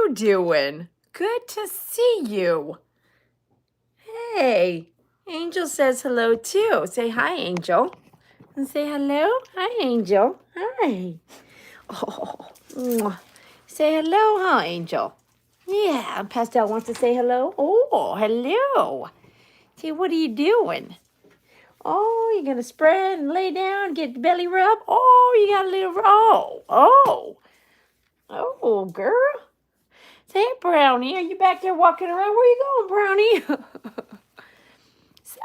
you doing? Good to see you. Hey, Angel says hello too. Say hi, Angel. And say hello. Hi, Angel. Hi. Oh, mwah. Say hello, huh, Angel? Yeah, Pastel wants to say hello. Oh, hello. See, what are you doing? Oh, you're going to spread and lay down, get the belly rub. Oh, you got a little, oh, girl. Say, Brownie, are you back there walking around? Where you going, Brownie?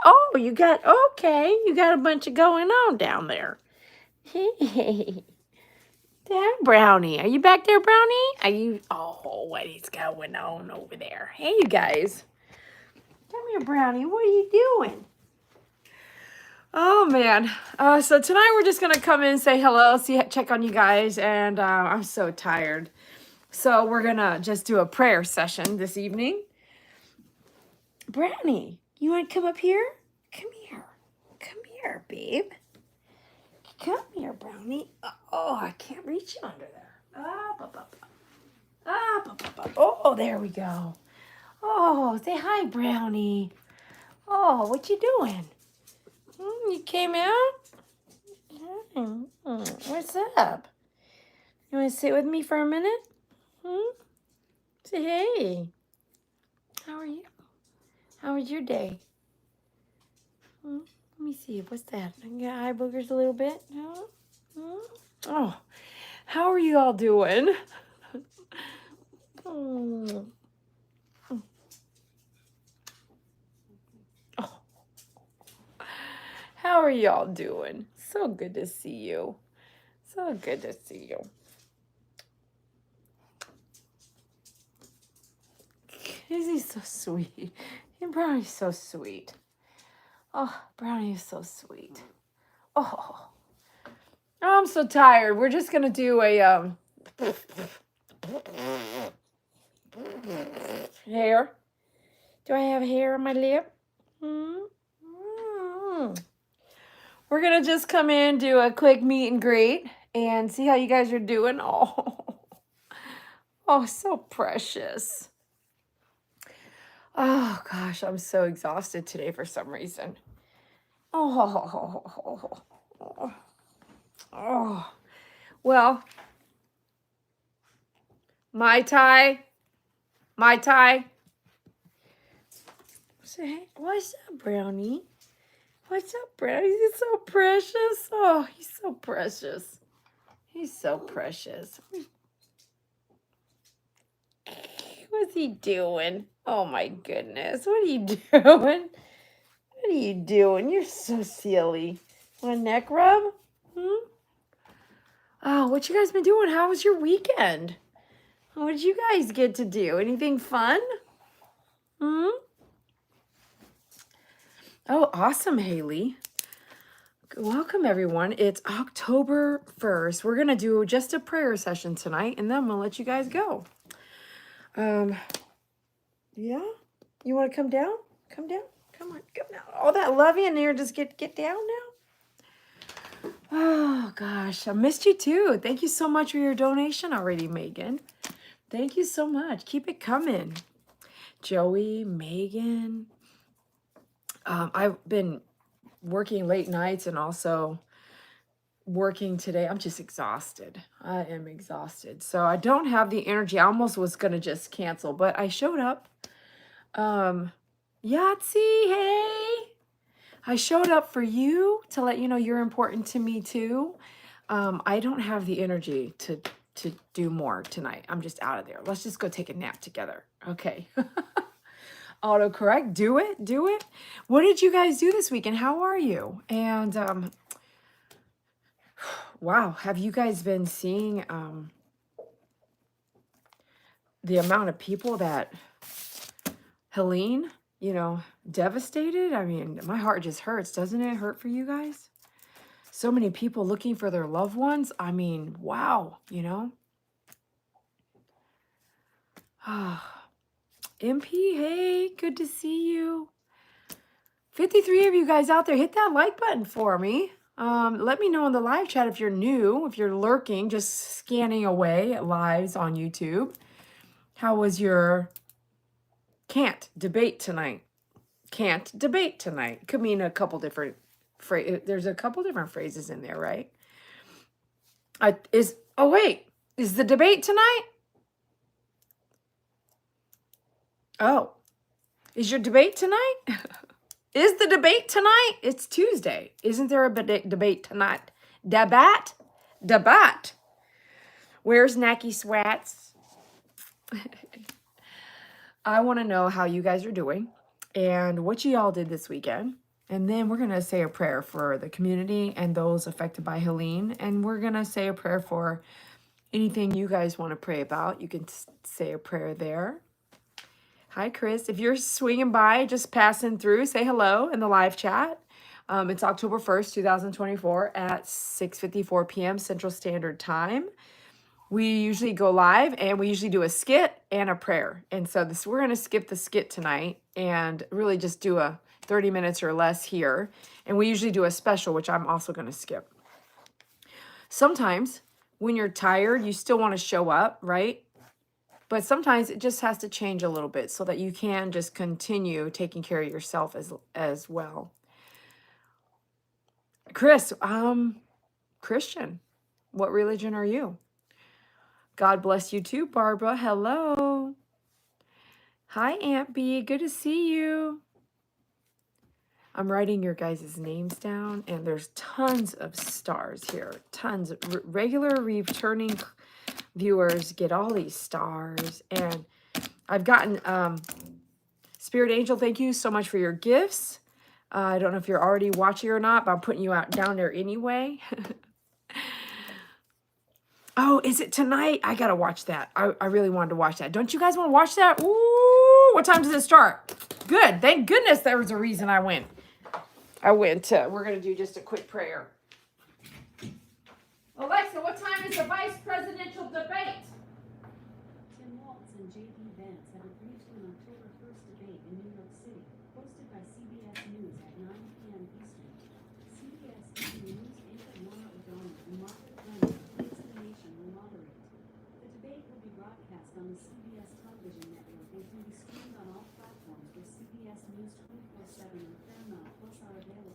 Oh, you got a bunch of going on down there. Hey, there, Brownie. Are you back there, Brownie? What is going on over there? Hey, you guys. Come here, Brownie. What are you doing? Oh, man. So tonight we're just going to come in and say hello, check on you guys, and I'm so tired. So we're going to just do a prayer session this evening. Brownie, you want to come up here? Come here. Come here, babe. Come here, Brownie. Oh, I can't reach you under there. Up, up, up. Up, up, up, up. Oh, there we go. Oh, say hi, Brownie. Oh, what you doing? You came out? What's up? You want to sit with me for a minute? Say hey. How are you? How was your day? Let me see. What's that? I got eye boogers a little bit. No? Oh, how are you all doing? Oh. How are y'all doing? So good to see you. So good to see you. He's so sweet. And Brownie's so sweet. Oh, Brownie is so sweet. Oh, I'm so tired. We're just gonna do a hair. Do I have hair on my lip? We're gonna just come in, do a quick meet and greet, and see how you guys are doing. Oh, so precious. Oh gosh, I'm so exhausted today for some reason. Oh. Well, Mai Tai. Say, what's up, Brownie? What's up, Brownie? He's so precious. Oh, he's so precious. He's so precious. What's he doing? Oh my goodness. What are you doing? What are you doing? You're so silly. Want a neck rub? Oh, what you guys been doing? How was your weekend? What did you guys get to do? Anything fun? Oh, awesome, Haley. Welcome, everyone. It's October 1st. We're going to do just a prayer session tonight, and then I'm going to let you guys go. Yeah? You want to come down? Come down. Come on. Come down. All that love in there. Just get down now. Oh, gosh. I missed you, too. Thank you so much for your donation already, Megan. Thank you so much. Keep it coming. Joey, Megan. I've been working late nights and also working today. I'm just exhausted. I am exhausted. So I don't have the energy. I almost was going to just cancel, but I showed up. Yahtzee, hey. I showed up for you to let you know you're important to me too. I don't have the energy to do more tonight. I'm just out of there. Let's just go take a nap together. Okay. Autocorrect. Do it. What did you guys do this weekend? How are you? And wow, have you guys been seeing the amount of people that Helene, devastated? I mean, my heart just hurts. Doesn't it hurt for you guys? So many people looking for their loved ones. I mean, wow, MP, hey, good to see you. 53 of you guys out there, hit that like button for me. Let me know in the live chat if you're new, if you're lurking, just scanning away at lives on YouTube. How was your can't debate tonight? Can't debate tonight. Could mean a couple different phrases. There's a couple different phrases in there, right? Oh wait, is the debate tonight? Oh, is your debate tonight? Is the debate tonight? It's Tuesday. Isn't there a debate tonight? Debate? Debate. Where's Nacky Swats? I want to know how you guys are doing and what you all did this weekend. And then we're going to say a prayer for the community and those affected by Helene. And we're going to say a prayer for anything you guys want to pray about. You can say a prayer there. Hi, Chris. If you're swinging by, just passing through, say hello in the live chat. It's October 1st, 2024 at 6:54 p.m. Central Standard Time. We usually go live and we usually do a skit and a prayer. And so we're going to skip the skit tonight and really just do a 30 minutes or less here. And we usually do a special, which I'm also going to skip. Sometimes when you're tired, you still want to show up, right? But sometimes it just has to change a little bit so that you can just continue taking care of yourself as well. Chris, Christian. What religion are you? God bless you too, Barbara. Hello. Hi, Aunt B. Good to see you. I'm writing your guys' names down, and there's tons of stars here. Tons of regular returning viewers get all these stars. And I've gotten Spirit Angel, thank you so much for your gifts. I don't know if you're already watching or not, but I'm putting you out down there anyway. Oh, is it tonight? I gotta watch that. I really wanted to watch that. Don't you guys want to watch that? Ooh, what time does it start? Good. Thank goodness there was a reason I went. We're gonna do just a quick prayer. Alexa, what time is the vice presidential debate? Tim Walz and J.D. Vance have agreed to an October 1st debate in New York City, hosted by CBS News at 9 p.m. Eastern. CBS News anchor Laura O'Donnell and Margaret Brennan, Face of the Nation, will moderate. The debate will be broadcast on the CBS television network and can be streamed on all platforms where CBS News 24/7 and Paramount Plus are available.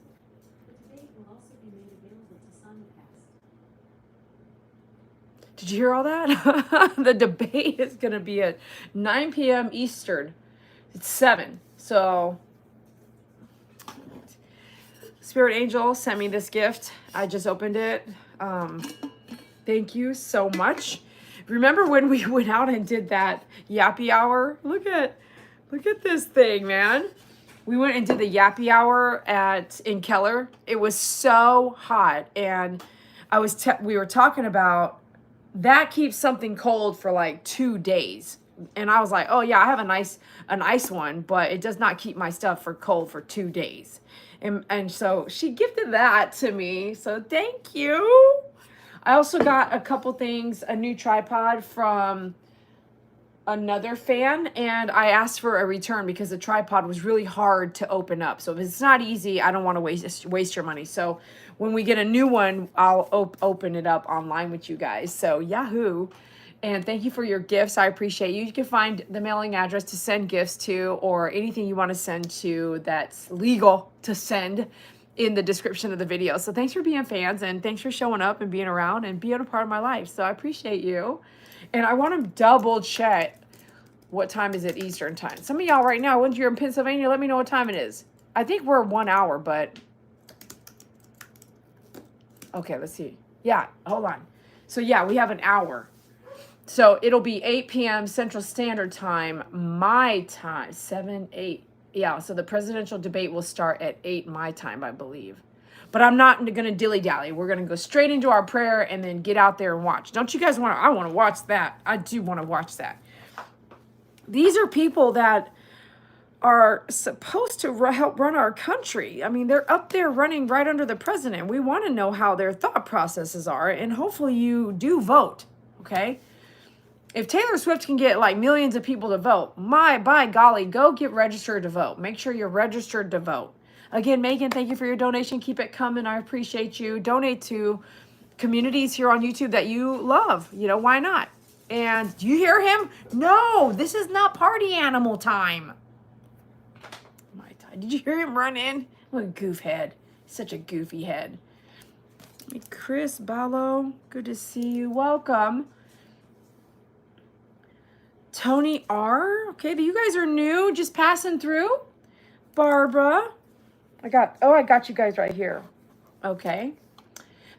The debate will also be made available to simulcast. Did you hear all that? The debate is going to be at 9 p.m. Eastern. It's 7. So, Spirit Angel sent me this gift. I just opened it. Thank you so much. Remember when we went out and did that yappy hour? Look at this thing, man. We went and did the yappy hour in Keller. It was so hot, and we were talking about that keeps something cold for like 2 days. And I was like, oh yeah, I have a nice one, but it does not keep my stuff for cold for 2 days. And so she gifted that to me. So thank you. I also got a couple things, a new tripod from another fan, and I asked for a return because the tripod was really hard to open up. So if it's not easy, I don't want to waste your money. So when we get a new one, I'll open it up online with you guys. So Yahoo. And thank you for your gifts. I appreciate you. You can find the mailing address to send gifts to, or anything you want to send to that's legal to send, in the description of the video. So thanks for being fans, and thanks for showing up and being around and being a part of my life. So I appreciate you. And I want to double check what time is it Eastern time. Some of y'all right now, when you're in Pennsylvania, let me know what time it is. I think we're 1 hour, but okay, let's see. Yeah, hold on. So yeah, we have an hour. So it'll be 8 p.m. Central Standard Time, my time, 7, 8. Yeah, so the presidential debate will start at 8 my time, I believe. But I'm not going to dilly-dally. We're going to go straight into our prayer and then get out there and watch. Don't you guys want to? I want to watch that. I do want to watch that. These are people that are supposed to help run our country. I mean, they're up there running right under the president. We want to know how their thought processes are, and hopefully you do vote, okay? If Taylor Swift can get like millions of people to vote, by golly, go get registered to vote. Make sure you're registered to vote. Again, Megan, thank you for your donation. Keep it coming. I appreciate you. Donate to communities here on YouTube that you love. You know, why not? And do you hear him? No, this is not party animal time. My time. Did you hear him run in? What a goof head. Such a goofy head. Chris Ballo, good to see you. Welcome. Tony R. Okay, you guys are new, just passing through. Barbara. I got you guys right here. Okay.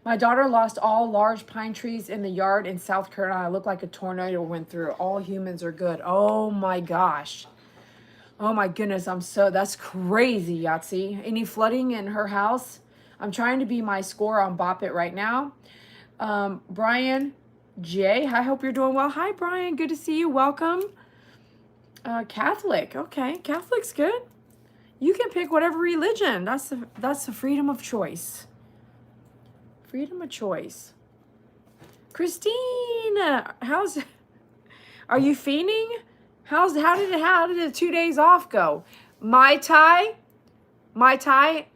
My daughter lost all large pine trees in the yard in South Carolina. It looked like a tornado went through. All humans are good. Oh my gosh. Oh my goodness, that's crazy, Yahtzee. Any flooding in her house? I'm trying to be my score on Bop It right now. Brian J, I hope you're doing well. Hi, Brian, good to see you. Welcome. Catholic, okay, Catholic's good. You can pick whatever religion. That's the freedom of choice. Freedom of choice. Christine, are you fiending? How did the 2 days off go? Mai Tai,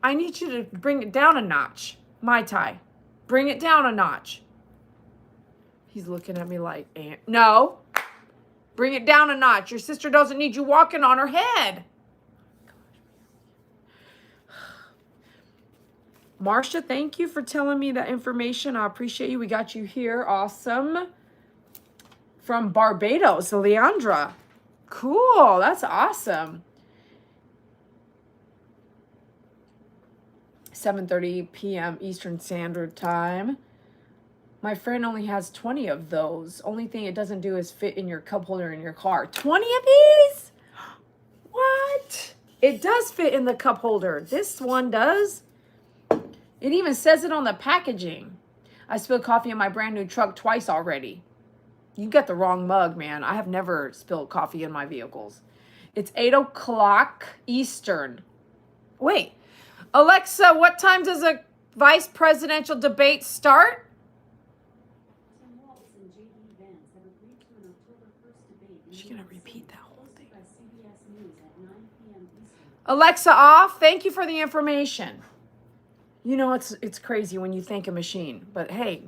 I need you to bring it down a notch. Mai Tai, bring it down a notch. He's looking at me like, no, bring it down a notch. Your sister doesn't need you walking on her head. Marcia, thank you for telling me that information. I appreciate you. We got you here. Awesome. From Barbados, Leandra. Cool. That's awesome. 7:30 p.m. Eastern Standard Time. My friend only has 20 of those. Only thing it doesn't do is fit in your cup holder in your car. 20 of these? What? It does fit in the cup holder. This one does. It even says it on the packaging. I spilled coffee in my brand new truck twice already. You got the wrong mug, man. I have never spilled coffee in my vehicles. It's 8 o'clock Eastern. Wait, Alexa, what time does a vice presidential debate start? Tim Walz and J.D. Vance have agreed to an October 1st debate. She's going to repeat that whole thing. By CBS News at 9 p.m. Eastern. Alexa off. Thank you for the information. You know, it's crazy when you think a machine. But hey,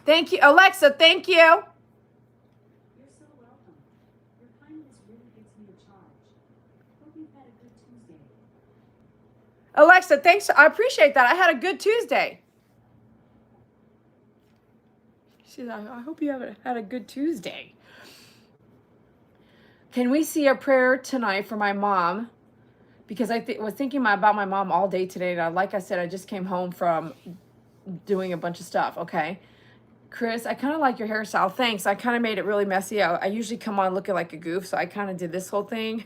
thank you. Alexa, thank you. You're so welcome. Your kindness really gives me a charge. Hope you've had a good Tuesday. Alexa, thanks. I appreciate that. I had a good Tuesday. She said, I hope you had a good Tuesday. Can we see a prayer tonight for my mom? Because I was thinking about my mom all day today. And like I said, I just came home from doing a bunch of stuff. Okay. Chris, I kind of like your hairstyle. Thanks. I kind of made it really messy. I usually come on looking like a goof. So I kind of did this whole thing.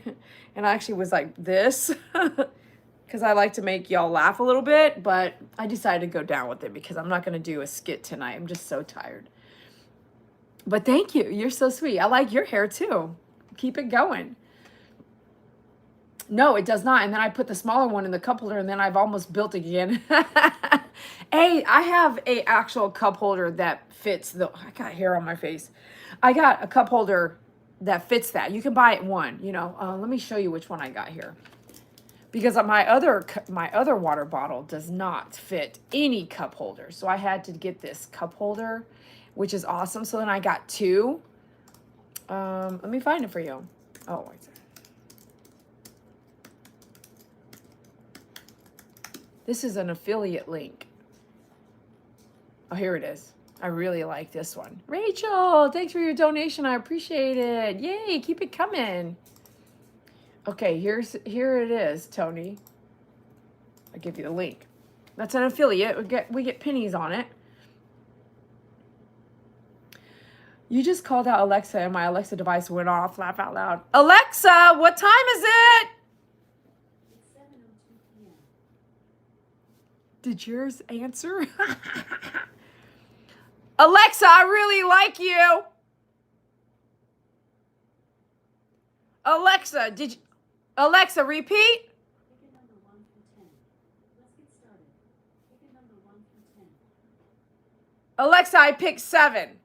And I actually was like this. Because I like to make y'all laugh a little bit. But I decided to go down with it because I'm not going to do a skit tonight. I'm just so tired. But thank you. You're so sweet. I like your hair too. Keep it going. No, it does not. And then I put the smaller one in the cup holder and then I've almost built again. Hey, I have a actual cup holder that fits I got hair on my face. I got a cup holder that fits that. You can buy one, you know. Let me show you which one I got here. Because my other water bottle does not fit any cup holder. So I had to get this cup holder, which is awesome. So then I got two. Let me find it for you. Oh, wait. This is an affiliate link. Oh, here it is. I really like this one. Rachel, thanks for your donation. I appreciate it. Yay, keep it coming. Okay, here it is, Tony. I'll give you the link. That's an affiliate. We get pennies on it. You just called out Alexa and my Alexa device went off. Laugh out loud. Alexa, what time is it? It's 7:02 p.m. Did yours answer? Alexa, I really like you. Alexa, Alexa, repeat. Pick a number 1 through 10. Let's get started. Pick a number 1 through 10. Alexa, I picked 7.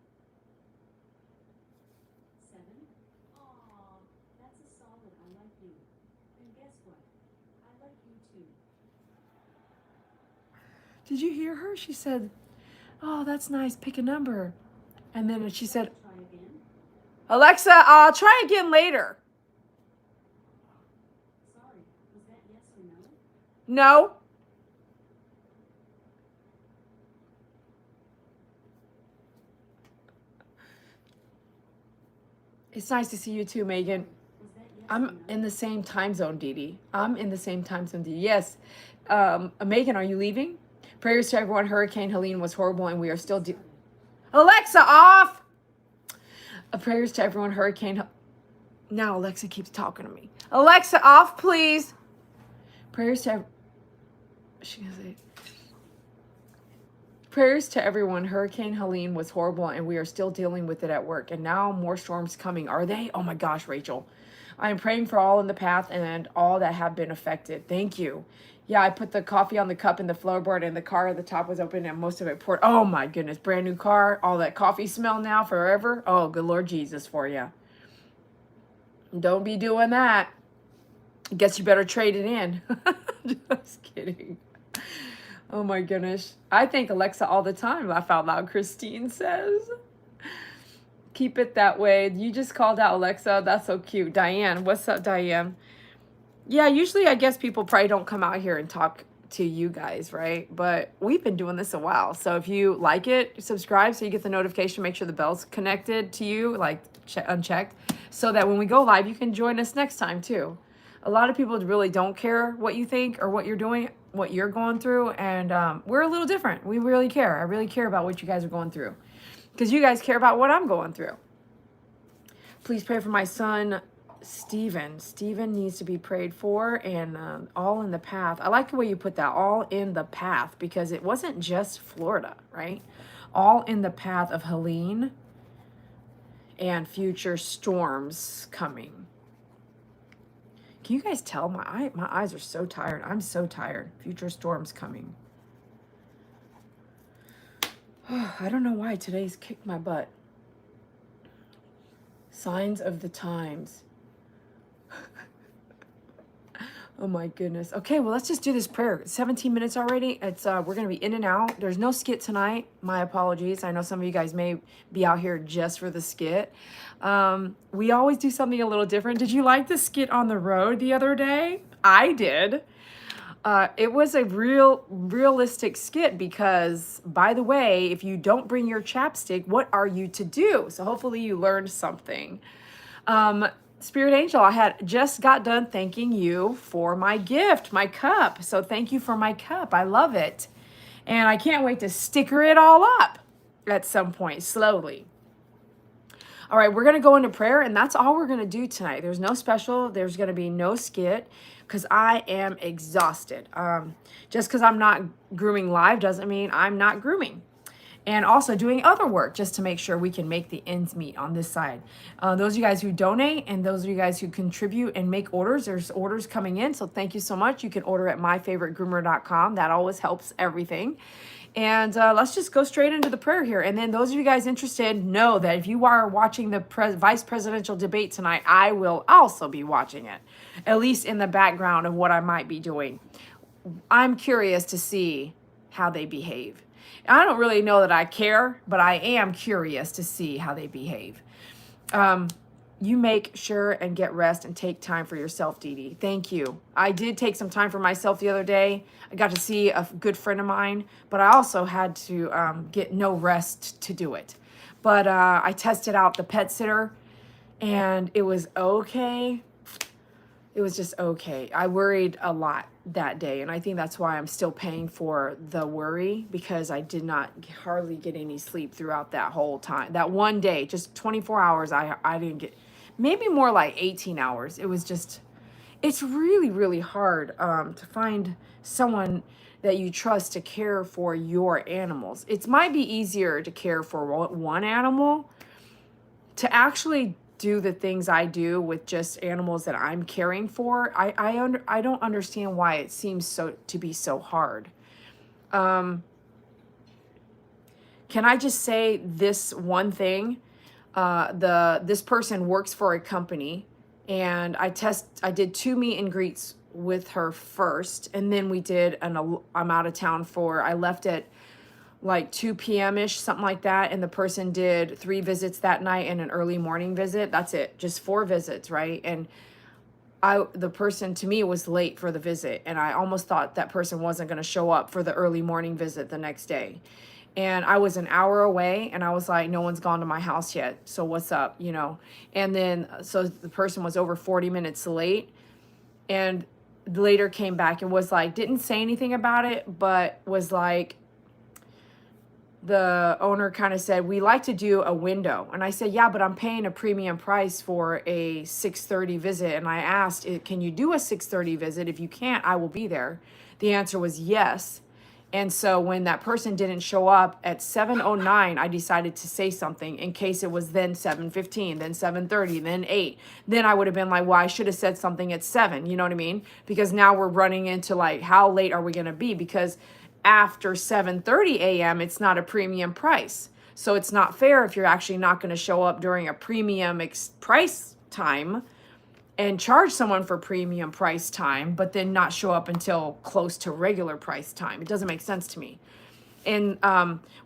7? Aw, that's a solid. I like you. And guess what? I like you too. Did you hear her? She said, oh, that's nice. Pick a number. And then she said, Try again. Alexa, I'll try again later. Sorry, was that yes or no? No. It's nice to see you too, Megan. Was that yes or I'm no? in the same time zone, Dede. I'm in the same time zone, Dede. Yes. Megan, are you leaving? Prayers to everyone. Hurricane Helene was horrible, and we are still... Alexa, off! Prayers to everyone. Now Alexa keeps talking to me. Alexa, off, please. Prayers to... She gonna say... Prayers to everyone. Hurricane Helene was horrible, and we are still dealing with it at work. And now more storms coming. Are they? Oh my gosh, Rachel. I am praying for all in the path and all that have been affected. Thank you. Yeah, I put the coffee on the cup in the floorboard, and the car at the top was open, and most of it poured. Oh my goodness, brand new car. All that coffee smell now forever. Oh, good Lord Jesus for you. Don't be doing that. Guess you better trade it in. Just kidding. Oh my goodness. I thank Alexa all the time. Laugh out loud, Christine says. Keep it that way. You just called out Alexa. That's so cute. Diane, what's up, Diane? Yeah, usually I guess people probably don't come out here and talk to you guys, right? But we've been doing this a while. So if you like it, subscribe so you get the notification. Make sure the bell's connected to you, like unchecked, so that when we go live, you can join us next time too. A lot of people really don't care what you think or what you're doing, what you're going through. And we're a little different. We really care. I really care about what you guys are going through because you guys care about what I'm going through. Please pray for my son, Steven. Steven needs to be prayed for, and all in the path. I like the way you put that, all in the path, because it wasn't just Florida, right? All in the path of Helene and future storms coming. Can you guys tell my eyes are so tired? I'm so tired. Future storms coming. I don't know why today's kicked my butt. Signs of the times. Oh my goodness. Okay, well, let's just do this prayer. It's 17 minutes already. It's we're going to be in and out. There's no skit tonight. My apologies. I know some of you guys may be out here just for the skit. We always do something a little different. Did you like the skit on the road the other day? I did. It was a realistic skit because, by the way, if you don't bring your chapstick, what are you to do? So hopefully you learned something. Spirit Angel, I had just got done thanking you for my gift, my cup. So thank you for my cup. I love it. And I can't wait to sticker it all up at some point, slowly. All right, we're going to go into prayer, and that's all we're going to do tonight. There's no special. There's going to be no skit because I am exhausted. Just because I'm not grooming live doesn't mean I'm not grooming. And also doing other work just to make sure we can make the ends meet on this side. Those of you guys who donate and those of you guys who contribute and make orders, there's orders coming in. So thank you so much. You can order at myfavoritegroomer.com. That always helps everything. And let's just go straight into the prayer here. And then those of you guys interested, know that if you are watching the vice presidential debate tonight, I will also be watching it, at least in the background of what I might be doing. I'm curious to see how they behave. I don't really know that I care, but I am curious to see how they behave. You make sure and get rest and take time for yourself, Dede. Thank you. I did take some time for myself the other day. I got to see a good friend of mine, but I also had to get no rest to do it. But I tested out the pet sitter, and it was okay. It was just okay. I worried a lot that day, and I think that's why I'm still paying for the worry, because I did not hardly get any sleep throughout that whole time. That one day, just 24 hours, I didn't get, maybe more like 18 hours. It was just, it's really, really hard to find someone that you trust to care for your animals. It might be easier to care for one animal. To actually do the things I do with just animals that I'm caring for, I don't understand why it seems to be so hard. Can I just say this one thing? This person works for a company, and I did 2 meet and greets with her first, and then we did I'm out of town I left at like 2 p.m.-ish, something like that. And the person did 3 visits that night and an early morning visit. That's it. Just 4 visits, right? And the person to me was late for the visit, and I almost thought that person wasn't going to show up for the early morning visit the next day. And I was an hour away, and I was like, no one's gone to my house yet. So what's up, you know? And then, so the person was over 40 minutes late, and later came back and was like, didn't say anything about it, but was like, the owner kind of said, we like to do a window. And I said, yeah, but I'm paying a premium price for a 6:30 visit. And I asked, can you do a 6:30 visit? If you can't, I will be there. The answer was yes. And so when that person didn't show up at 7:09, I decided to say something in case it was then 7:15, then 7:30, then 8. Then I would have been like, well, I should have said something at 7. You know what I mean? Because now we're running into like, how late are we going to be? Because after 7:30 a.m., it's not a premium price. So it's not fair if you're actually not going to show up during a premium price time and charge someone for premium price time, but then not show up until close to regular price time. It doesn't make sense to me. And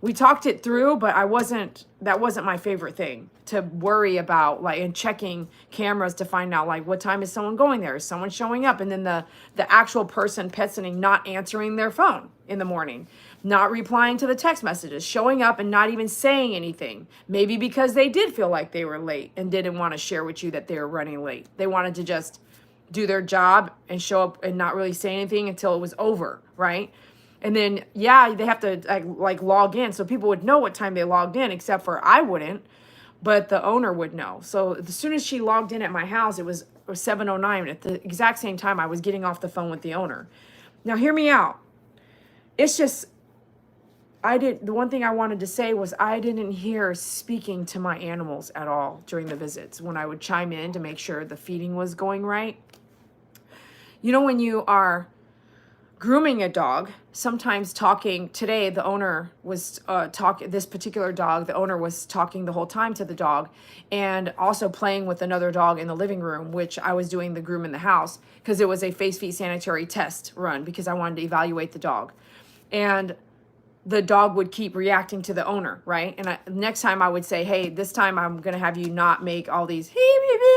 we talked it through, but that wasn't my favorite thing to worry about, like, and checking cameras to find out, like, what time is someone going there? Is someone showing up? And then the actual person pet sitting not answering their phone in the morning, not replying to the text messages, showing up and not even saying anything. Maybe because they did feel like they were late and didn't want to share with you that they were running late. They wanted to just do their job and show up and not really say anything until it was over, right? And then, yeah, they have to like log in. So people would know what time they logged in, except for I wouldn't, but the owner would know. So as soon as she logged in at my house, it was 7:09. At the exact same time, I was getting off the phone with the owner. Now, hear me out. It's just, the one thing I wanted to say was I didn't hear speaking to my animals at all during the visits when I would chime in to make sure the feeding was going right. You know, when you are grooming a dog, sometimes talking. Today, the owner was talking, this particular dog, the owner was talking the whole time to the dog and also playing with another dog in the living room, which I was doing the groom in the house because it was a face, feet, sanitary test run because I wanted to evaluate the dog. And the dog would keep reacting to the owner, right? And next time I would say, hey, this time I'm going to have you not make all these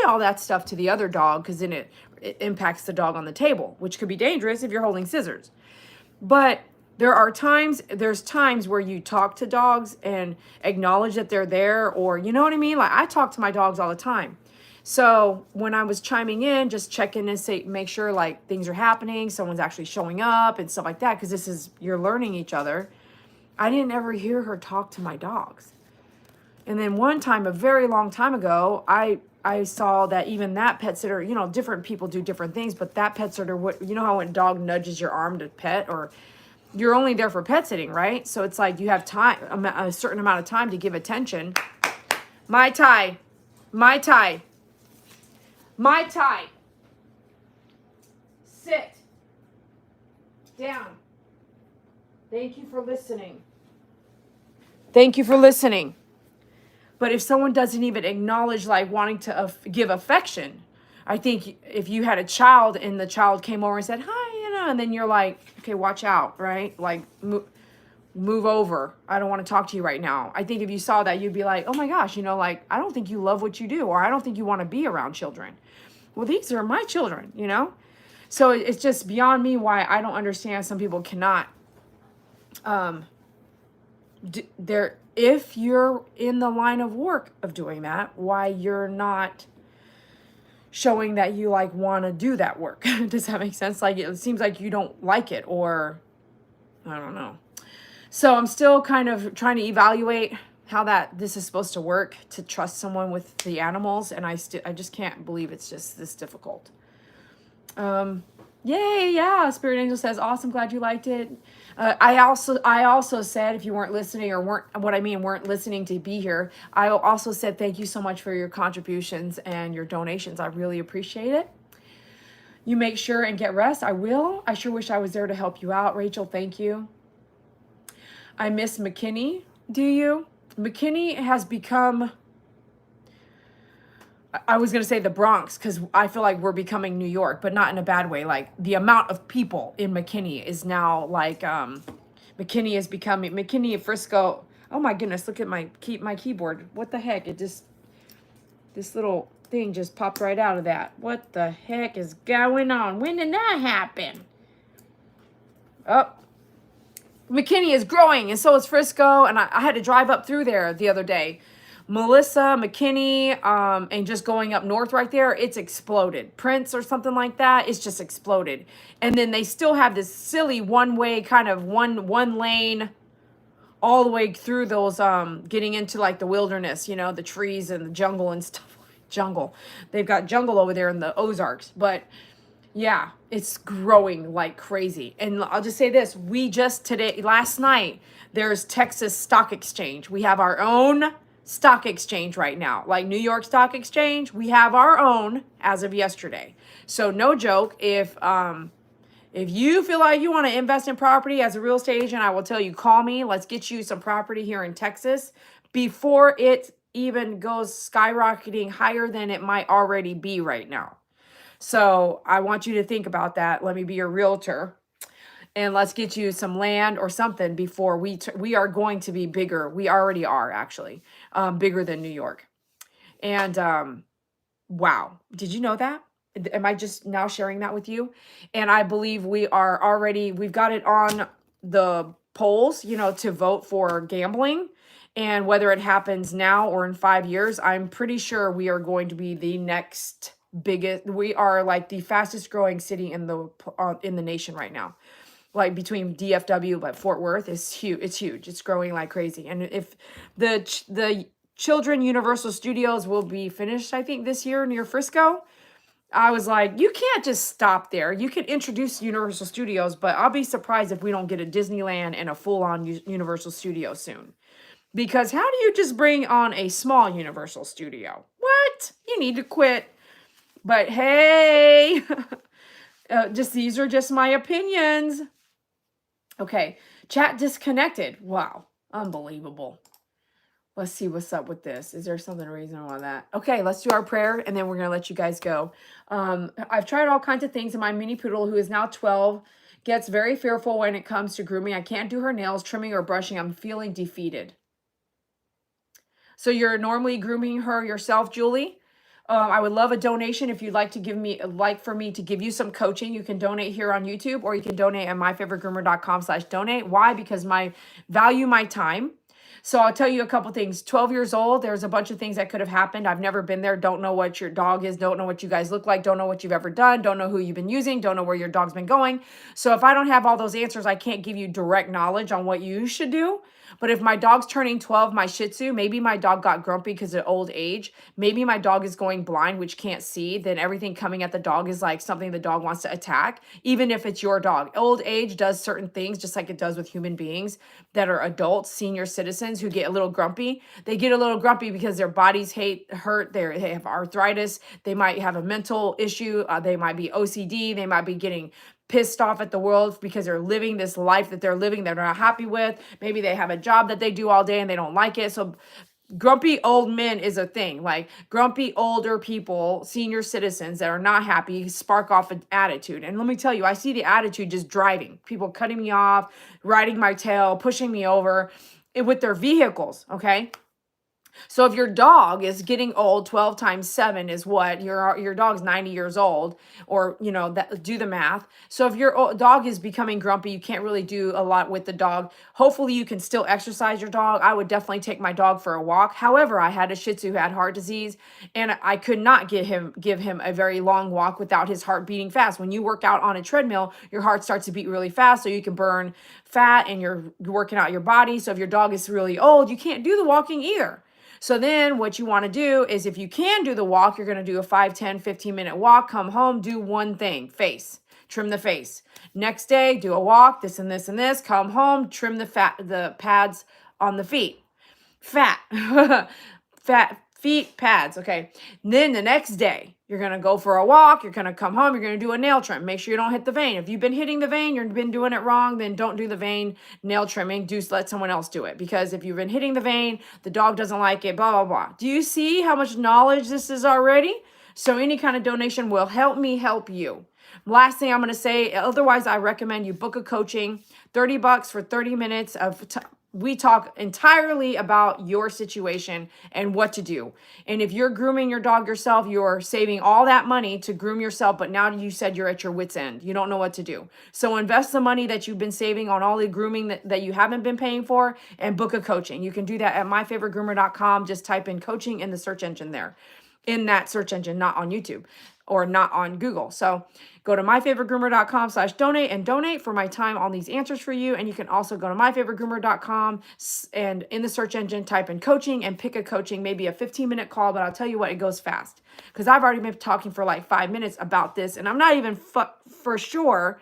all that stuff to the other dog, because then it impacts the dog on the table, which could be dangerous if you're holding scissors. But there's times where you talk to dogs and acknowledge that they're there, or you know what I mean? Like, I talk to my dogs all the time. So when I was chiming in, just checking and make sure like things are happening, someone's actually showing up and stuff like that, because you're learning each other. I didn't ever hear her talk to my dogs. And then one time, a very long time ago, I saw that even that pet sitter, you know, different people do different things, but that pet sitter, you know how when a dog nudges your arm to pet, or you're only there for pet sitting, right? So it's like you have time, a certain amount of time to give attention. Mai Tai, Mai Tai, Mai Tai. Sit down. Thank you for listening. Thank you for listening. But if someone doesn't even acknowledge, like, wanting to give affection, I think if you had a child and the child came over and said, hi, you know, and then you're like, okay, watch out, right? Like, move over. I don't want to talk to you right now. I think if you saw that, you'd be like, oh my gosh, you know, like, I don't think you love what you do, or I don't think you want to be around children. Well, these are my children, you know? So it's just beyond me why I don't understand some people cannot, if you're in the line of work of doing that, why you're not showing that you like want to do that work. Does that make sense? Like, it seems like you don't like it, or I don't know. So I'm still kind of trying to evaluate how this is supposed to work, to trust someone with the animals. And I just can't believe it's just this difficult. Yay. Yeah. Spirit Angel says, awesome. Glad you liked it. I also said, if you weren't listening, or weren't listening to be here, I also said, thank you so much for your contributions and your donations. I really appreciate it. You make sure and get rest. I will. I sure wish I was there to help you out. Rachel, thank you. I miss McKinney. Do you? McKinney has become, I was going to say the Bronx, because I feel like we're becoming New York, but not in a bad way. Like, the amount of people in McKinney is now like McKinney of Frisco. Oh my goodness, look at my keyboard. What the heck? This little thing just popped right out of that. What the heck is going on? When did that happen? Oh, McKinney is growing, and so is Frisco, and I had to drive up through there the other day. Melissa, McKinney, and just going up north right there, it's exploded. Prince or something like that, it's just exploded. And then they still have this silly one-way kind of one lane all the way through those, getting into like the wilderness, you know, the trees and the jungle and stuff. Jungle. They've got jungle over there in the Ozarks, but yeah, it's growing like crazy. And I'll just say this, last night, there's Texas Stock Exchange. We have our own stock exchange right now. Like New York Stock Exchange, we have our own as of yesterday. So no joke, if you feel like you want to invest in property as a real estate agent, I will tell you, call me. Let's get you some property here in Texas before it even goes skyrocketing higher than it might already be right now. So I want you to think about that. Let me be your realtor, and let's get you some land or something before we are going to be bigger. We already are actually bigger than New York. And wow, did you know that? Am I just now sharing that with you? And I believe we've got it on the polls, you know, to vote for gambling. And whether it happens now or in 5 years, I'm pretty sure we are going to be the next biggest. We are like the fastest growing city in the nation right now. Like between DFW, but Fort Worth is huge. It's huge. It's growing like crazy. And if the Children Universal Studios will be finished, I think this year near Frisco, I was like, you can't just stop there. You can introduce Universal Studios, but I'll be surprised if we don't get a Disneyland and a full-on Universal Studio soon. Because how do you just bring on a small Universal Studio? What? You need to quit. But hey, these are just my opinions. Okay, chat disconnected. Wow, unbelievable. Let's see what's up with this. Is there something reasonable on that? Okay, let's do our prayer, and then we're going to let you guys go. I've tried all kinds of things, and my mini poodle, who is now 12, gets very fearful when it comes to grooming. I can't do her nails, trimming, or brushing. I'm feeling defeated. So you're normally grooming her yourself, Julie? I would love a donation. If you'd like for me to give you some coaching, you can donate here on YouTube, or you can donate at myfavoritegroomer.com/donate. Why? Because value my time. So I'll tell you a couple things. 12 years old, there's a bunch of things that could have happened. I've never been there. Don't know what your dog is. Don't know what you guys look like. Don't know what you've ever done. Don't know who you've been using. Don't know where your dog's been going. So if I don't have all those answers, I can't give you direct knowledge on what you should do. But if my dog's turning 12, my Shih Tzu, maybe my dog got grumpy because of old age. Maybe my dog is going blind, which can't see. Then everything coming at the dog is like something the dog wants to attack, even if it's your dog. Old age does certain things, just like it does with human beings that are adults, senior citizens who get a little grumpy. They get a little grumpy because their bodies hurt. They have arthritis. They might have a mental issue. They might be OCD. They might be getting pissed off at the world because they're living this life that they're living they're not happy with. Maybe they have a job that they do all day and they don't like it. So grumpy old men is a thing. Like grumpy older people, senior citizens that are not happy spark off an attitude. And let me tell you, I see the attitude just driving. People cutting me off, riding my tail, pushing me over with their vehicles, okay? So if your dog is getting old, 12 times 7 is what? Your dog's 90 years old, or, you know, do the math. So if your dog is becoming grumpy, you can't really do a lot with the dog. Hopefully you can still exercise your dog. I would definitely take my dog for a walk. However, I had a Shih Tzu who had heart disease, and I could not give him a very long walk without his heart beating fast. When you work out on a treadmill, your heart starts to beat really fast, so you can burn fat and you're working out your body. So if your dog is really old, you can't do the walking either. So then what you want to do is, if you can do the walk, you're going to do a 5, 10, 15-minute walk, come home, do one thing, face, trim the face. Next day, do a walk, this and this and this, come home, trim the pads on the feet. Fat, feet, pads, okay. And then the next day, you're going to go for a walk, you're going to come home, you're going to do a nail trim. Make sure you don't hit the vein. If you've been hitting the vein, you've been doing it wrong, then don't do the vein nail trimming. Let someone else do it. Because if you've been hitting the vein, the dog doesn't like it, blah, blah, blah. Do you see how much knowledge this is already? So any kind of donation will help me help you. Last thing I'm going to say, otherwise I recommend you book a coaching, $30 for 30 minutes of we talk entirely about your situation and what to do. And if you're grooming your dog yourself, you're saving all that money to groom yourself, but now you said you're at your wit's end. You don't know what to do. So invest the money that you've been saving on all the grooming that you haven't been paying for and book a coaching. You can do that at myfavoritegroomer.com. Just type in coaching in the search engine there. In that search engine, not on YouTube or not on Google. So go to myfavoritegroomer.com/donate and donate for my time on these answers for you. And you can also go to myfavoritegroomer.com and in the search engine, type in coaching and pick a coaching, maybe a 15-minute call. But I'll tell you what, it goes fast because I've already been talking for like 5 minutes about this. And I'm not even for sure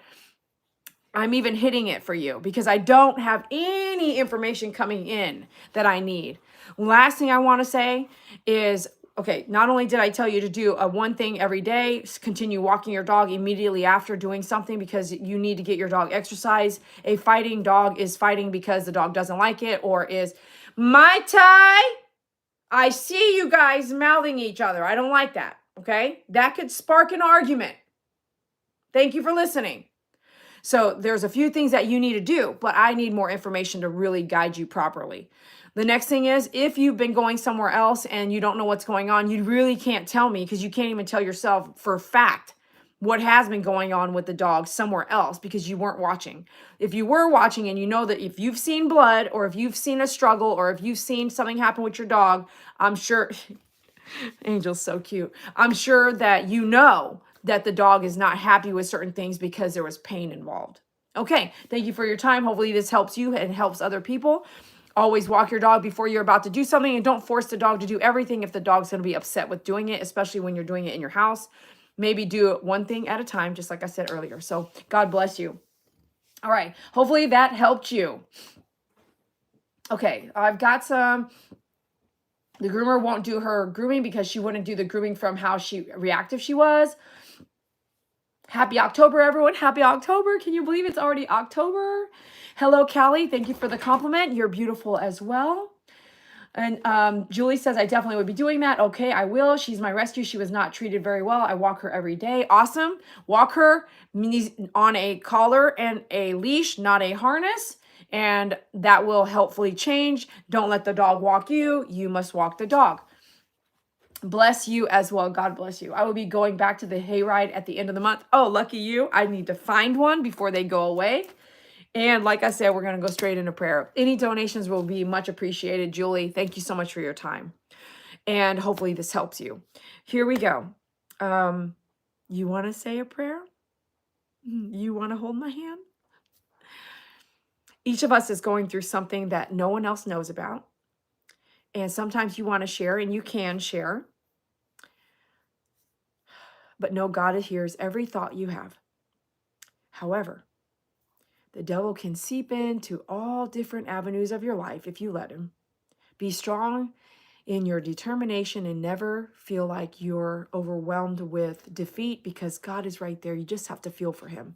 I'm even hitting it for you because I don't have any information coming in that I need. Last thing I want to say is, okay, not only did I tell you to do a one thing every day, continue walking your dog immediately after doing something because you need to get your dog exercise. A fighting dog is fighting because the dog doesn't like it or is, Mai Tai, I see you guys mouthing each other. I don't like that, okay? That could spark an argument. Thank you for listening. So there's a few things that you need to do, but I need more information to really guide you properly. The next thing is, if you've been going somewhere else and you don't know what's going on, you really can't tell me because you can't even tell yourself for a fact what has been going on with the dog somewhere else because you weren't watching. If you were watching and you know that if you've seen blood or if you've seen a struggle or if you've seen something happen with your dog, I'm sure, Angel's so cute. I'm sure that you know that the dog is not happy with certain things because there was pain involved. Okay, thank you for your time. Hopefully this helps you and helps other people. Always walk your dog before you're about to do something and don't force the dog to do everything if the dog's going to be upset with doing it, especially when you're doing it in your house. Maybe do it one thing at a time, just like I said earlier. So God bless you. All right, hopefully that helped you. Okay, I've got some... The groomer won't do her grooming because she wouldn't do the grooming from how reactive she was. Happy October, everyone. Happy October. Can you believe it's already October? Hello, Callie. Thank you for the compliment. You're beautiful as well. And Julie says, I definitely would be doing that. Okay, I will. She's my rescue. She was not treated very well. I walk her every day. Awesome. Walk her on a collar and a leash, not a harness. And that will helpfully change. Don't let the dog walk you. You must walk the dog. Bless you as well. God bless you. I will be going back to the hayride at the end of the month. Oh, lucky you. I need to find one before they go away. And like I said, we're going to go straight into prayer. Any donations will be much appreciated. Julie, thank you so much for your time. And hopefully this helps you. Here we go. You want to say a prayer? You want to hold my hand? Each of us is going through something that no one else knows about. And sometimes you want to share, and you can share. But know God hears every thought you have. However, the devil can seep into all different avenues of your life if you let him. Be strong in your determination and never feel like you're overwhelmed with defeat because God is right there. You just have to feel for him.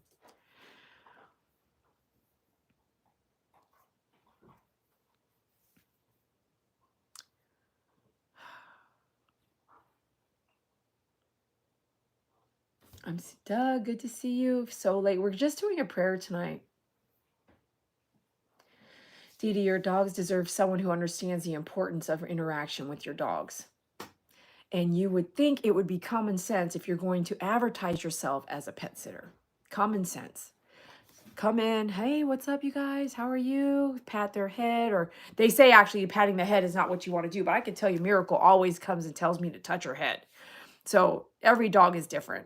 Doug, good to see you. So late. We're just doing a prayer tonight. Dede, your dogs deserve someone who understands the importance of interaction with your dogs. And you would think it would be common sense if you're going to advertise yourself as a pet sitter. Common sense. Come in. Hey, what's up, you guys? How are you? Pat their head. Or they say actually patting the head is not what you want to do. But I can tell you Miracle always comes and tells me to touch her head. So every dog is different.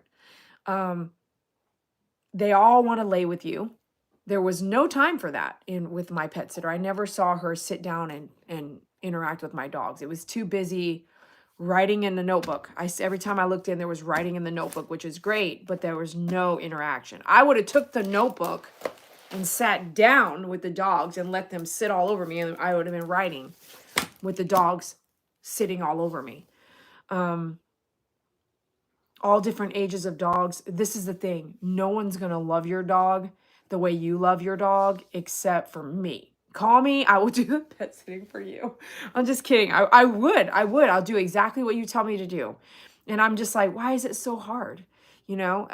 They all want to lay with you. There was no time for that with my pet sitter. I never saw her sit down and interact with my dogs. It was too busy writing in the notebook. Every time I looked in, there was writing in the notebook, which is great, but there was no interaction. I would have took the notebook and sat down with the dogs and let them sit all over me, and I would have been writing with the dogs sitting all over me. All different ages of dogs. This is the thing. No one's going to love your dog the way you love your dog, except for me. Call me. I will do the pet sitting for you. I'm just kidding. I would. I'll do exactly what you tell me to do. And I'm just like, why is it so hard? You know,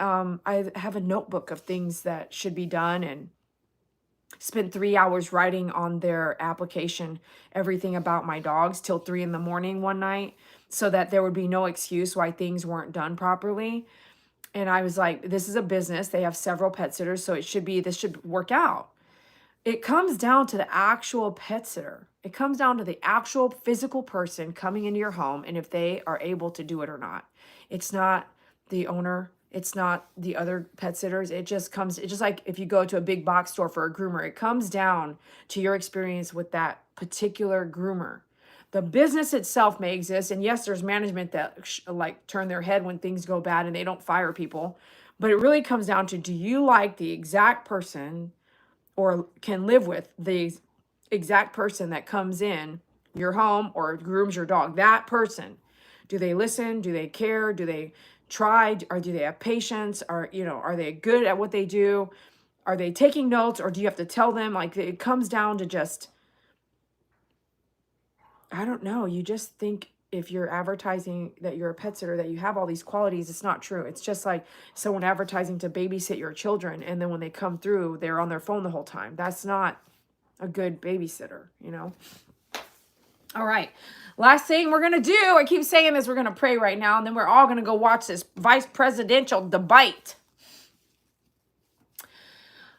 I have a notebook of things that should be done, and spent 3 hours writing on their application everything about my dogs till 3 in the morning one night, so that there would be no excuse why things weren't done properly. And I was like, this is a business. They have several pet sitters, so this should work out. It comes down to the actual pet sitter. It comes down to the actual physical person coming into your home and if they are able to do it or not. It's not the owner. It's not the other pet sitters. It's just like if you go to a big box store for a groomer, it comes down to your experience with that particular groomer. The business itself may exist, and yes, there's management that like turn their head when things go bad and they don't fire people. But it really comes down to, do you like the exact person, or can live with the exact person that comes in your home or grooms your dog? That person, do they listen? Do they care? Do they try? Or do they have patience? Or, are they good at what they do? Are they taking notes, or do you have to tell them? Like, it comes down to just, I don't know. You just think if you're advertising that you're a pet sitter, that you have all these qualities. It's not true. It's just like someone advertising to babysit your children, and then when they come through, they're on their phone the whole time. That's not a good babysitter, All right. Last thing we're going to do, I keep saying this, we're going to pray right now, and then we're all going to go watch this vice presidential debate.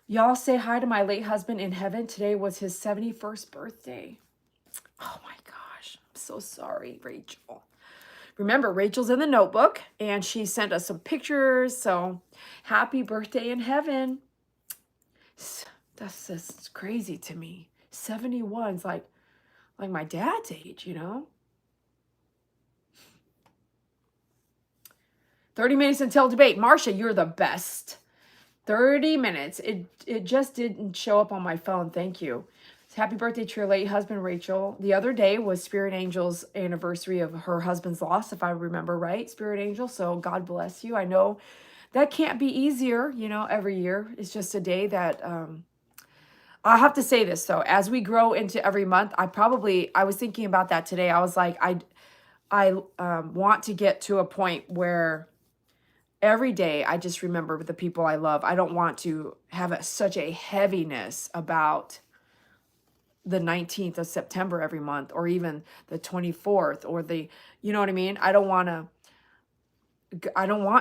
Y'all say hi to my late husband in heaven. Today was his 71st birthday. Oh my gosh. I'm so sorry, Rachel. Remember, Rachel's in the notebook, and she sent us some pictures. So happy birthday in heaven. That's just crazy to me. 71's like my dad's age, 30 minutes until debate. Marcia, you're the best. 30 minutes. It just didn't show up on my phone. Thank you. Happy birthday to your late husband, Rachel. The other day was Spirit Angel's anniversary of her husband's loss, if I remember right, Spirit Angel. So God bless you. I know that can't be easier, every year. It's just a day that, I have to say this though, as we grow into every month, I was thinking about that today. I was like, I want to get to a point where every day I just remember the people I love. I don't want to have such a heaviness about the 19th of September every month, or even the 24th, or you know what I mean? I don't want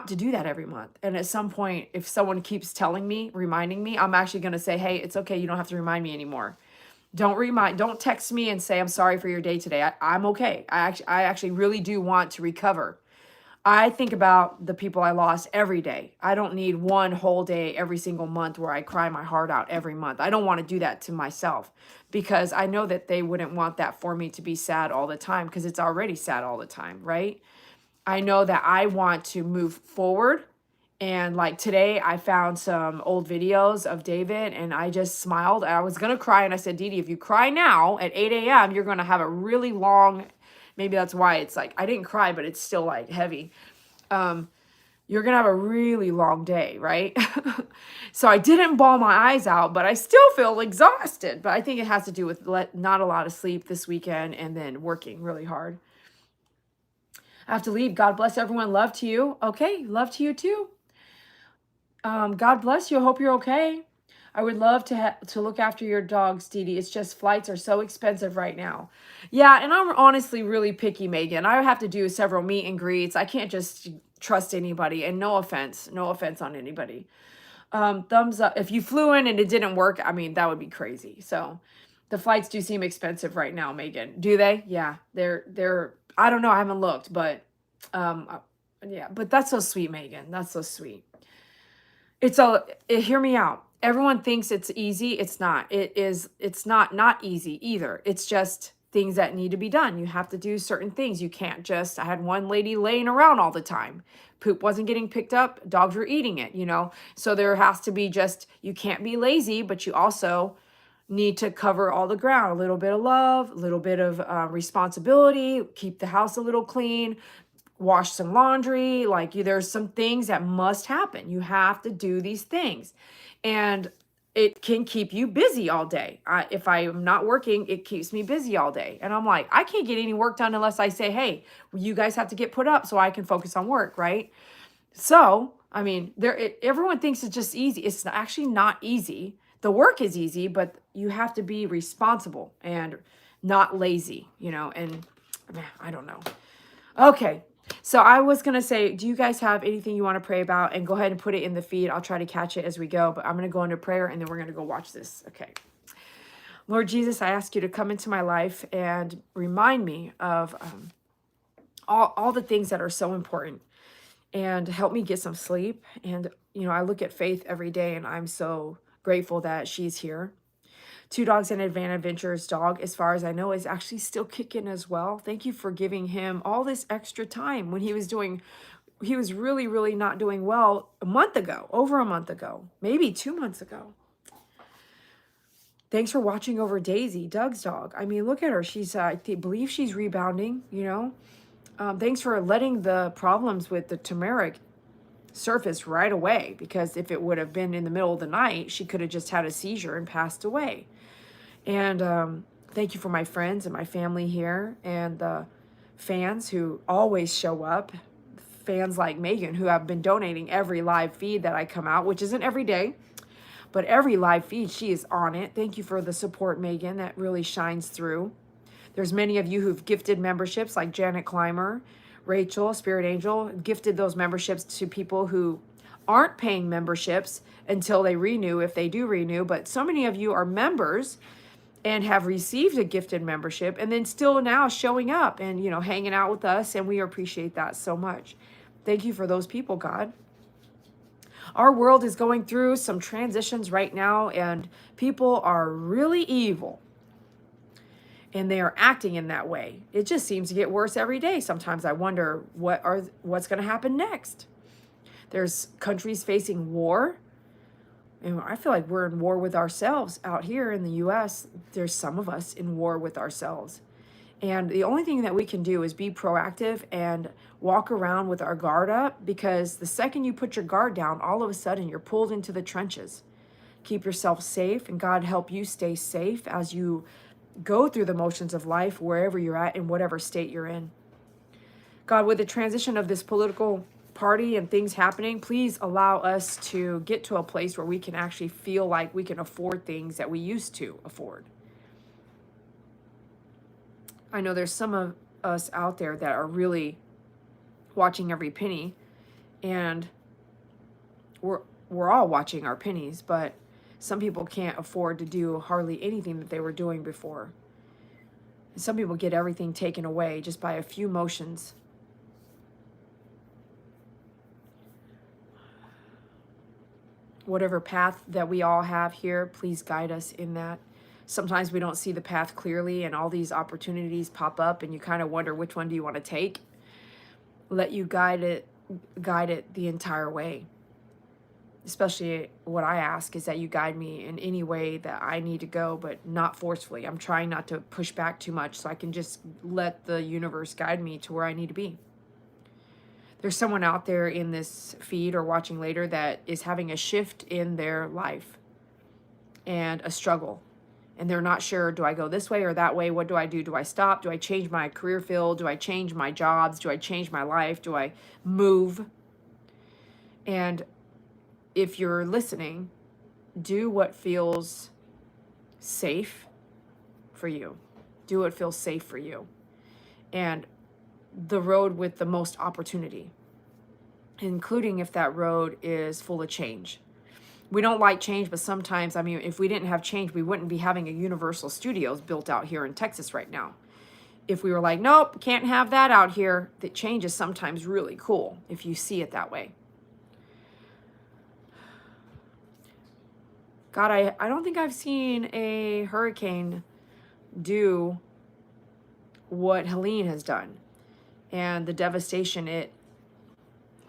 to do that every month. And at some point, if someone keeps reminding me, I'm actually going to say, hey, it's okay. You don't have to remind me anymore. Don't text me and say, I'm sorry for your day today. I'm okay. I actually really do want to recover. I think about the people I lost every day. I don't need one whole day every single month where I cry my heart out every month. I don't want to do that to myself, because I know that they wouldn't want that for me to be sad all the time, because it's already sad all the time, right? I know that I want to move forward. And like today, I found some old videos of David, and I just smiled. I was going to cry, and I said, Dede, if you cry now at 8 a.m., you're going to have a really long, maybe that's why it's like, I didn't cry, but it's still like heavy. You're going to have a really long day, right? So I didn't bawl my eyes out, but I still feel exhausted. But I think it has to do with not a lot of sleep this weekend, and then working really hard. I have to leave. God bless everyone. Love to you. Okay. Love to you too. God bless you. I hope you're okay. I would love to look after your dogs, Dede. It's just flights are so expensive right now. Yeah, and I'm honestly really picky, Megan. I have to do several meet and greets. I can't just trust anybody. And no offense on anybody. Thumbs up. If you flew in and it didn't work, I mean, that would be crazy. So the flights do seem expensive right now, Megan. Do they? Yeah, they're, I don't know. I haven't looked, but yeah, but that's so sweet, Megan. That's so sweet. Hear me out. Everyone thinks it's easy. It's not. It's not easy either. It's just things that need to be done. You have to do certain things. You can't just, I had one lady laying around all the time. Poop wasn't getting picked up. Dogs were eating it, So there has to be you can't be lazy, but you also need to cover all the ground. A little bit of love, a little bit of responsibility, keep the house a little clean, wash some laundry. There's some things that must happen. You have to do these things. And it can keep you busy all day. If I'm not working, it keeps me busy all day. And I'm like, I can't get any work done unless I say, hey, you guys have to get put up so I can focus on work, right? So, I mean, everyone thinks it's just easy. It's actually not easy. The work is easy, but you have to be responsible and not lazy, and I don't know. Okay. So I was going to say, do you guys have anything you want to pray about? And go ahead and put it in the feed. I'll try to catch it as we go, but I'm going to go into prayer and then we're going to go watch this. Okay. Lord Jesus, I ask you to come into my life and remind me of all the things that are so important, and help me get some sleep. And, I look at Faith every day and I'm so grateful that she's here. Two Dogs and Van Adventures dog, as far as I know, is actually still kicking as well. Thank you for giving him all this extra time when he was really, really not doing well over a month ago, maybe 2 months ago. Thanks for watching over Daisy, Doug's dog. I mean, look at her. I believe she's rebounding, Thanks for letting the problems with the turmeric surface right away, because if it would have been in the middle of the night, she could have just had a seizure and passed away. And thank you for my friends and my family here, and the fans who always show up. Fans like Megan, who have been donating every live feed that I come out, which isn't every day, but every live feed, she is on it. Thank you for the support, Megan. That really shines through. There's many of you who've gifted memberships, like Janet Clymer, Rachel, Spirit Angel, gifted those memberships to people who aren't paying memberships until they renew, if they do renew. But so many of you are members and have received a gifted membership and then still now showing up and, hanging out with us. And we appreciate that so much. Thank you for those people, God. Our world is going through some transitions right now, and people are really evil. And they are acting in that way. It just seems to get worse every day. Sometimes I wonder what's going to happen next. There's countries facing war. And I feel like we're in war with ourselves out here in the US. There's some of us in war with ourselves. And the only thing that we can do is be proactive and walk around with our guard up, because the second you put your guard down, all of a sudden you're pulled into the trenches. Keep yourself safe, and God help you stay safe as you go through the motions of life, wherever you're at, in whatever state you're in. God, with the transition of this political party and things happening, please allow us to get to a place where we can actually feel like we can afford things that we used to afford. I know there's some of us out there that are really watching every penny, and we're all watching our pennies, but some people can't afford to do hardly anything that they were doing before. And some people get everything taken away just by a few motions. Whatever path that we all have here, please guide us in that. Sometimes we don't see the path clearly, and all these opportunities pop up, and you kind of wonder, which one do you want to take? Let you guide it the entire way. Especially what I ask is that you guide me in any way that I need to go, but not forcefully. I'm trying not to push back too much, so I can just let the universe guide me to where I need to be. There's someone out there in this feed or watching later that is having a shift in their life and a struggle. And they're not sure, do I go this way or that way? What do I do? Do I stop? Do I change my career field? Do I change my jobs? Do I change my life? Do I move? And if you're listening, do what feels safe for you. Do what feels safe for you. And the road with the most opportunity, including if that road is full of change. We don't like change, but sometimes, if we didn't have change, we wouldn't be having a Universal Studios built out here in Texas right now. If we were like, nope, can't have that out here, that change is sometimes really cool if you see it that way. God, I don't think I've seen a hurricane do what Helene has done and the devastation it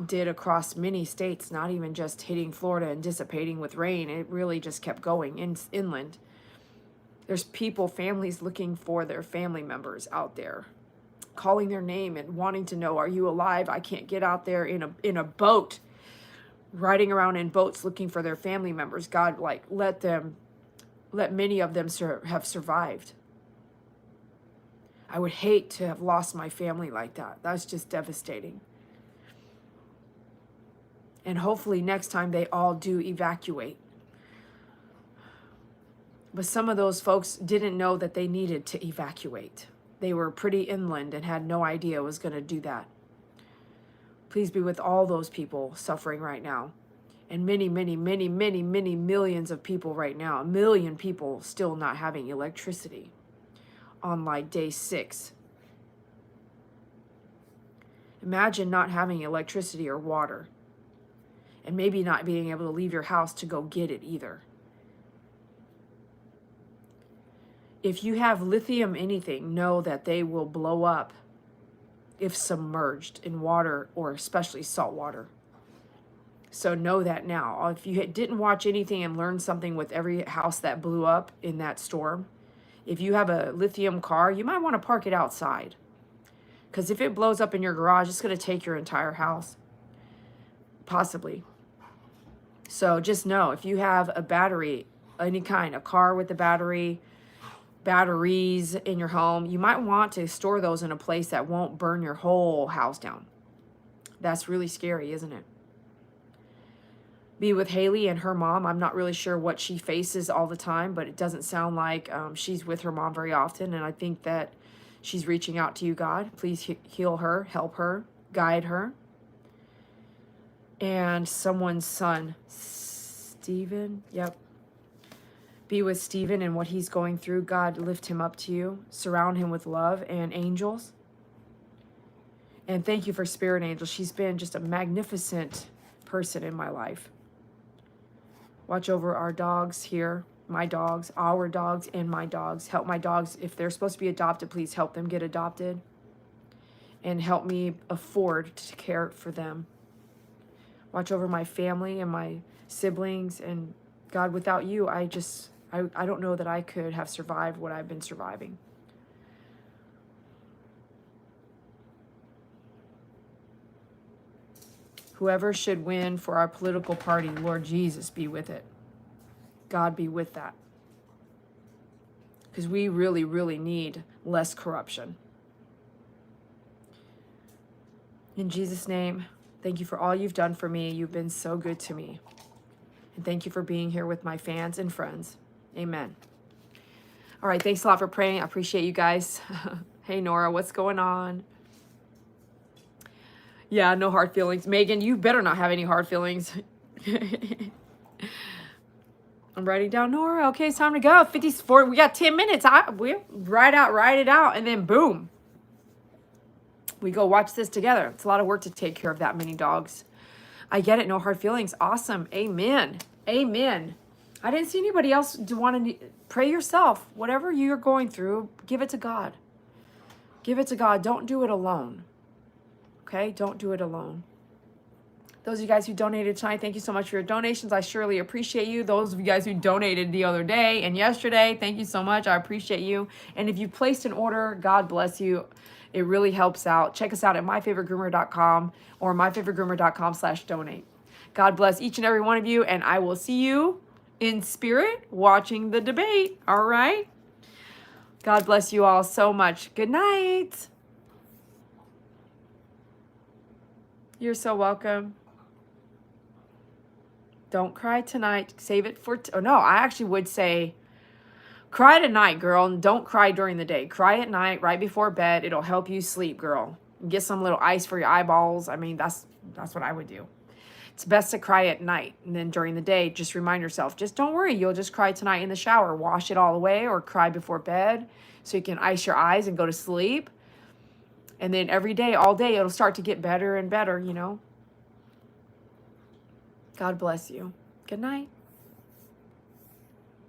did across many states, not even just hitting Florida and dissipating with rain. It really just kept going inland. There's families looking for their family members out there, calling their name and wanting to know, are you alive? I can't get out there in a boat riding around in boats looking for their family members. God, like, let many of them have survived. I would hate to have lost my family like that. That's just devastating. And hopefully next time they all do evacuate. But some of those folks didn't know that they needed to evacuate. They were pretty inland and had no idea it was going to do that. Please be with all those people suffering right now. And many, many, many, many, many millions of people right now. 1 million people still not having electricity on like day 6. Imagine not having electricity or water. And maybe not being able to leave your house to go get it either. If you have lithium anything, know that they will blow up if submerged in water, or especially salt water. So know that now. If you didn't watch anything and learn something with every house that blew up in that storm, if you have a lithium car, you might want to park it outside. Because if it blows up in your garage, it's going to take your entire house. Possibly. So just know, if you have a battery, any kind, a car with a battery, batteries in your home, you might want to store those in a place that won't burn your whole house down. That's really scary, isn't it? Be with Haley and her mom. I'm not really sure what she faces all the time, but it doesn't sound like she's with her mom very often. And I think that she's reaching out to you, God. Please heal her, help her, guide her. And someone's son, Stephen. Yep. Be with Stephen and what he's going through. God, lift him up to you. Surround him with love and angels. And thank you for Spirit Angel. She's been just a magnificent person in my life. Watch over our dogs here, my dogs, our dogs, and my dogs. Help my dogs. If they're supposed to be adopted, please help them get adopted. And help me afford to care for them. Watch over my family and my siblings. And God, without you, I don't know that I could have survived what I've been surviving. Whoever should win for our political party, Lord Jesus, be with it. God, be with that. Because we really, really need less corruption. In Jesus' name, thank you for all you've done for me. You've been so good to me. And thank you for being here with my fans and friends. Amen. All right, thanks a lot for praying. I appreciate you guys. Hey, Nora, what's going on? Yeah, no hard feelings. Megan, you better not have any hard feelings. I'm writing down Nora. Okay, it's time to go. 54. We got 10 minutes. We write it out, and then boom. We go watch this together. It's a lot of work to take care of that many dogs. I get it. No hard feelings. Awesome. Amen. Amen. I didn't see anybody else want to pray yourself. Whatever you're going through, give it to God. Give it to God. Don't do it alone. Okay? Don't do it alone. Those of you guys who donated tonight, thank you so much for your donations. I surely appreciate you. Those of you guys who donated the other day and yesterday, thank you so much. I appreciate you. And if you placed an order, God bless you. It really helps out. Check us out at myfavoritegroomer.com or myfavoritegroomer.com/donate. God bless each and every one of you, and I will see you in spirit watching the debate. All right? God bless you all so much. Good night. You're so welcome. Don't cry tonight. Save it for... no, I actually would say cry tonight, girl, and don't cry during the day. Cry at night, right before bed. It'll help you sleep, girl. Get some little ice for your eyeballs. I mean, that's what I would do. It's best to cry at night. And then during the day, just remind yourself, just don't worry. You'll just cry tonight in the shower. Wash it all away or cry before bed so you can ice your eyes and go to sleep. And then every day, all day, it'll start to get better and better, you know. God bless you. Good night.